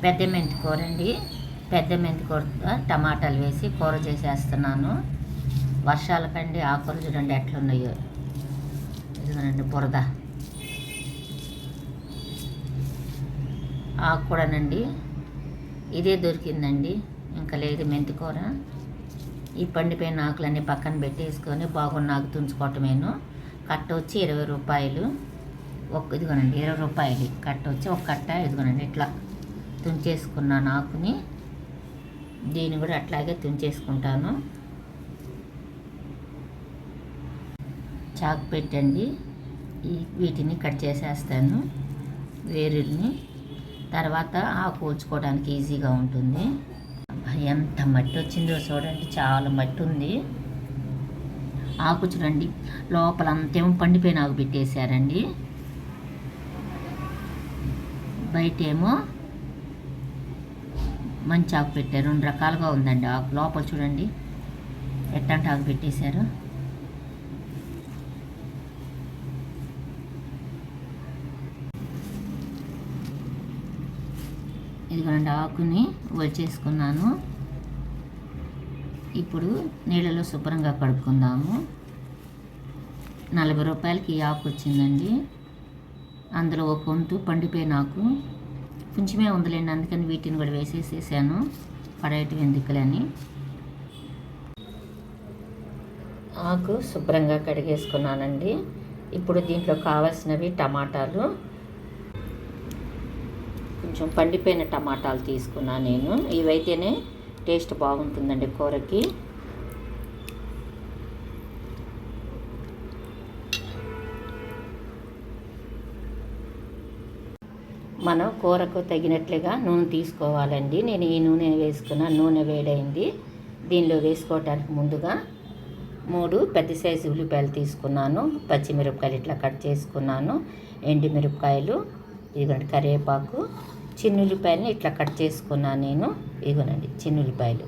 పెద్ద మెంతి కూర అండి. పెద్ద మెంతి కూర టమాటాలు వేసి కూర చేసేస్తున్నాను. వర్షాలకండి ఆకులు చూడండి ఎట్లున్నాయో. ఇదిగోనండి బురద. ఆకు కూడానండి ఇదే దొరికిందండి, ఇంకా లేదు మెంతి కూర. ఈ పండిపోయిన ఆకులన్నీ పక్కన పెట్టేసుకొని బాగున్న ఆకు తుంచుకోవటమేను. కట్ట వచ్చి 20 రూపాయలు. ఇదిగోనండి 20 రూపాయలు కట్ట వచ్చి ఒక కట్ట. ఇదిగోనండి ఇట్లా తుంచేసుకున్నాను ఆకుని. దీన్ని కూడా అట్లాగే తుంచేసుకుంటాను. చాకు పెట్టండి వీటిని కట్ చేసేస్తాను, వేరుల్ని. తర్వాత ఆకు కూల్చుకోవడానికి ఈజీగా ఉంటుంది. ఎంత మట్టి వచ్చిందో చూడండి, చాలా మట్టి ఉంది. ఆకు చూడండి లోపల అంతేమో పండిపోయిన ఆకు పెట్టేశారండి. బయటేమో మంచి ఆకు పెట్టారు. 2 రకాలుగా ఉందండి ఆకు. లోపల చూడండి ఎట్టంటే ఆకు పెట్టేశారు. ఇదిగోండి ఆకుని వచ్చేసుకున్నాను. ఇప్పుడు నీళ్ళలో శుభ్రంగా కడుక్కుందాము. 40 రూపాయలకి ఈ ఆకు వచ్చిందండి. అందులో ఒక వంతు పండిపోయిన ఆకు కొంచెమే ఉందిలేండి, అందుకని వీటిని కూడా వేసేసేసాను. పడేయటం ఎందుకులని. ఆకు శుభ్రంగా కడిగేసుకున్నానండి. ఇప్పుడు దీంట్లో కావాల్సినవి టమాటాలు. కొంచెం పండిపోయిన టమాటాలు తీసుకున్నాను నేను. ఇవైతేనే టేస్ట్ బాగుంటుందండి కూరకి. మనం కూరకు తగినట్లుగా నూనె తీసుకోవాలండి. నేను ఈ నూనె వేసుకున్న నూనె వేడైంది. దీనిలో వేసుకోవటానికి ముందుగా 3 పెద్ద సైజు ఉల్లిపాయలు తీసుకున్నాను. పచ్చిమిరపకాయలు ఇట్లా కట్ చేసుకున్నాను. ఎండుమిరపకాయలు, ఇదిగోండి కరివేపాకు, చిన్నుల్లిపాయలని ఇట్లా కట్ చేసుకున్నాను నేను. ఇదిగోనండి చిన్నుల్లిపాయలు.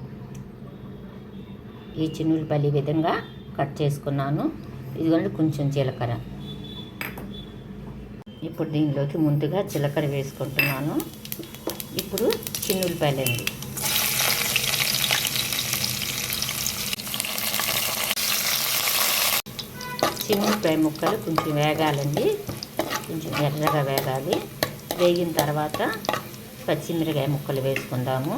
ఈ చిన్నుల్లిపాయలు ఈ విధంగా కట్ చేసుకున్నాను. ఇదిగోండి కొంచెం జీలకర్ర. ఇప్పుడు దీనిలోకి ముందుగా జీలకర్ర వేసుకుంటున్నాను. ఇప్పుడు చిన్నుల్లిపాయలండి. చిన్నుల్లిపాయ ముక్కలు కొంచెం వేగాలండి, కొంచెం ఎర్రగా వేగాలి. వేగిన తర్వాత పచ్చిమిరకాయ ముక్కలు వేసుకుందాము.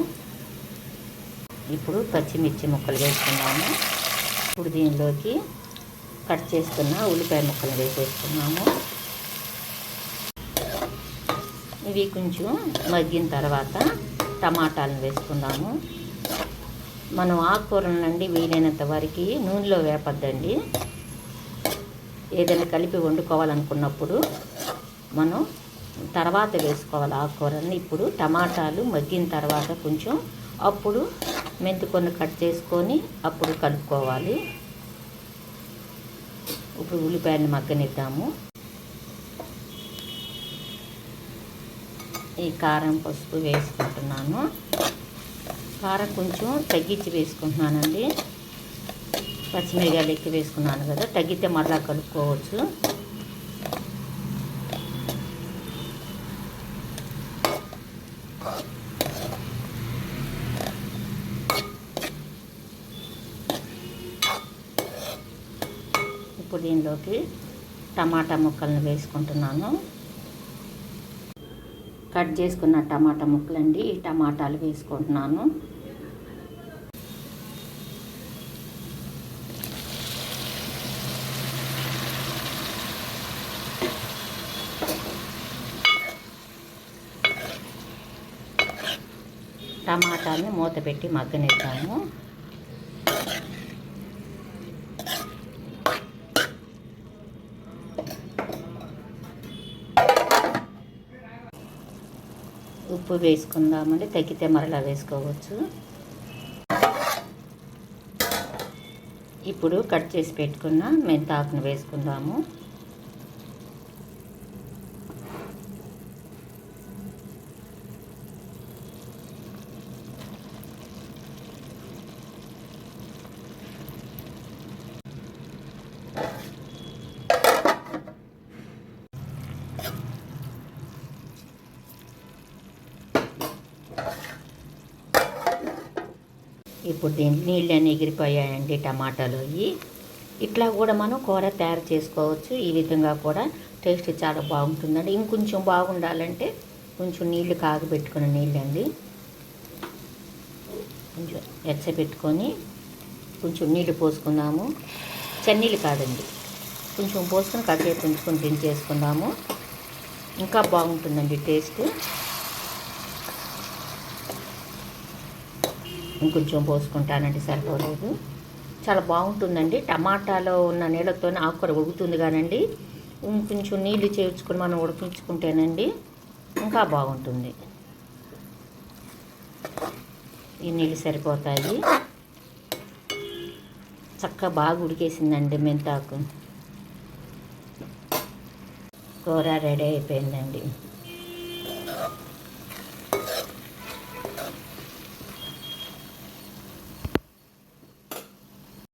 ఇప్పుడు పచ్చిమిర్చి ముక్కలు వేసుకున్నాము. ఇప్పుడు దీనిలోకి కట్ చేసుకున్న ఉల్లిపాయ ముక్కలు వేసేసుకున్నాము. ఇవి కొంచెం మగ్గిన తర్వాత టమాటాలను వేసుకుందాము. మనం ఆకుకూరలండి వీలైనంత వరకు నూనెలో వేపద్దండి. ఏదైనా కలిపి వండుకోవాలనుకున్నప్పుడు మనం తర్వాత వేసుకోవాలి ఆకుకూరని. ఇప్పుడు టమాటాలు మగ్గిన తర్వాత కొంచెం అప్పుడు మెంతికొన్ని కట్ చేసుకొని అప్పుడు కలుపుకోవాలి. ఇప్పుడు ఉల్లిపాయలను మగ్గనిద్దాము. ఈ కారం పసుపు వేసుకుంటున్నాను. కారం కొంచెం తగ్గించి వేసుకుంటున్నానండి. పచ్చిమిరకాయలు ఎక్కువ వేసుకున్నాను కదా, తగ్గితే మరలా కలుపుకోవచ్చు. ఇప్పుడు దీనిలోకి టమాటా ముక్కలను వేసుకుంటున్నాను. కట్ చేసుకున్న టమాటా ముక్కలండి. ఈ టమాటాలు వేసుకుంటున్నాను. టమాటాని మూత పెట్టి మగ్గనిద్దాము. ఉప్పు వేసుకుందామండి, తగ్గితే మరలా వేసుకోవచ్చు. ఇప్పుడు కట్ చేసి పెట్టుకున్న మెంతాకును వేసుకుందాము. ఇప్పుడు దీని నీళ్ళని ఎగిరిపోయాయండి టమాటాలు అవి. ఇట్లా కూడా మనం కూర తయారు చేసుకోవచ్చు. ఈ విధంగా కూడా టేస్ట్ చాలా బాగుంటుందండి. ఇంకొంచెం బాగుండాలంటే కొంచెం నీళ్లు కాగబెట్టుకున్న నీళ్ళండి కొంచెం ఎచ్చబెట్టుకొని కొంచెం నీళ్ళు పోసుకుందాము. చన్నీళ్ళు కాదండి, కొంచెం పోసుకొని కాసేపు ఉంచుకొని దించేసుకుందాము. ఇంకా బాగుంటుందండి టేస్ట్. ఇంకొంచెం పోసుకుంటానండి, సరిపోలేదు. చాలా బాగుంటుందండి. టమాటాలో ఉన్న నీళ్ళతోనే ఆకుకూర ఉడుకుతుంది కానండి, ఇంకొంచెం నీళ్ళు చేర్చుకొని మనం ఉడికించుకుంటేనండి ఇంకా బాగుంటుంది. ఈ నీళ్ళు సరిపోతాయి. చక్కగా బాగా ఉడికేసిందండి మెంతాకు. కూర రెడీ అయిపోయిందండి.